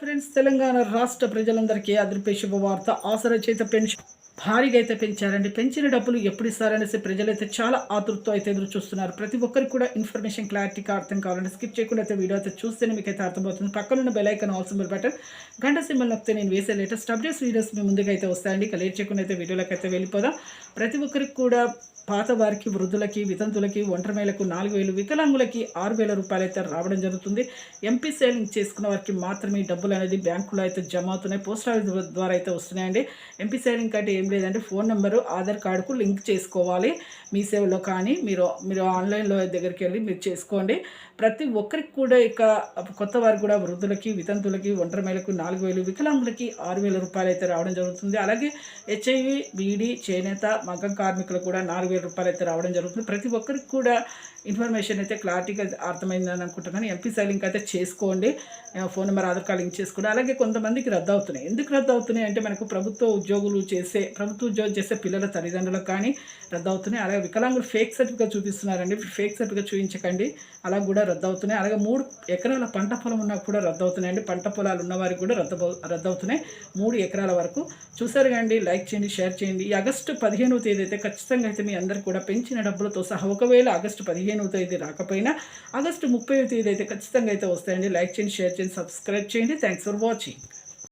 Friends, Telangana రాష్ట్ర ప్రజలందరికీ అదిరిపే శుభవార్త. ఆసరా చేత పెన్షన్ భారీగా అయితే పెంచారండి. పెంచిన డబ్బులు ఎప్పుడు ఇస్తారనేసి ప్రజలైతే చాలా ఆతృతతో అయితే ఎదురు చూస్తున్నారు. ప్రతి ఒక్కరికి కూడా ఇన్ఫర్మేషన్ క్లారిటీగా అర్థం కావాలంటే స్కిప్ చేయకుండా అయితే వీడియో అయితే చూస్తేనే మీకైతే అర్థమవుతుంది. పక్కనున్న bell icon all symbol button గంట సింబల్ నొక్కితే నేను వేసే లేటెస్ట్ అప్డేట్స్ వీడియోస్ మీ ముందుగా అయితే వస్తాయండి. ఇక లేట్ చేయకుండా అయితే వీడియోలోకి అయితే వెళ్ళిపోదాం. ప్రతి ఒక్కరికి కూడా పాత వారికి, వృద్ధులకి, వితంతులకి, ఒంటరి మహిళలకు 4,000, వికలాంగులకి 6,000 రూపాయలు అయితే రావడం జరుగుతుంది. ఎంపీ సేవింగ్ చేసుకున్న వారికి మాత్రమే డబ్బులు అనేది బ్యాంకులో అయితే జమ అవుతున్నాయి. పోస్ట్ ఆఫీస్ ద్వారా అయితే వస్తున్నాయండి. ఎంపీ సేవింగ్ అంటే ఏం లేదంటే ఫోన్ నెంబరు ఆధార్ కార్డుకు లింక్ చేసుకోవాలి. మీ సేవలో కానీ మీరు ఆన్లైన్లో దగ్గరికి వెళ్ళి మీరు చేసుకోండి. ప్రతి ఒక్కరికి కూడా ఇక కొత్త వారికి కూడా వృద్ధులకి, వితంతులకి, ఒంటరి మహిళలకు 4,000, వికలాంగులకి 6,000 రూపాయలు అయితే రావడం జరుగుతుంది. అలాగే హెచ్ఐవి, బీడీ, చేనేత, మగ్గం కార్మికులకు కూడా 4,000 రూపాయలు అయితే రావడం జరుగుతుంది. ప్రతి ఒక్కరికి కూడా ఇన్ఫర్మేషన్ అయితే క్లారిటీగా అర్థమైందని అనుకుంటున్నాను. ఎంపీ సేవింగ్ అయితే చేసుకోండి. Phone number, Aadhaar card link చేసుకోండి. అలాగే కొంతమందికి రద్దు అవుతున్నాయి. ఎందుకు రద్దు అవుతున్నాయి అంటే మనకు ప్రభుత్వ ఉద్యోగం చేసే పిల్లల తల్లిదండ్రులకు కానీ రద్దు అవుతున్నాయి. అలాగే వికలాంగులు ఫేక్ సర్టిఫికేట్ చూపిస్తున్నారండి. ఫేక్ సర్టిఫికేట్ చూపించకండి, అలా కూడా రద్దు అవుతున్నాయి. అలాగే 3 ఎకరాల పంట పొలం ఉన్నా కూడా రద్దు అవుతున్నాయండి. పంట పొలాలు ఉన్న వారికి కూడా రద్దు అవుతున్నాయి 3 ఎకరాల వరకు. చూసారు కండి, లైక్ చేయండి, షేర్ చేయండి. ఈ ఆగస్టు 15వ తేదీ అయితే ఖచ్చితంగా అయితే మీ అందరికీ కూడా పెంచిన డబ్బులతో సహా, ఒకవేళ ఆగస్టు 15వ తేదీ రాకపోయినా ఆగస్టు 30వ తేదీ అయితే ఖచ్చితంగా అయితే వస్తాయండి. లైక్ చేయండి, షేర్ చేయండి, సబ్స్క్రైబ్ చేయండి. Thanks for watching.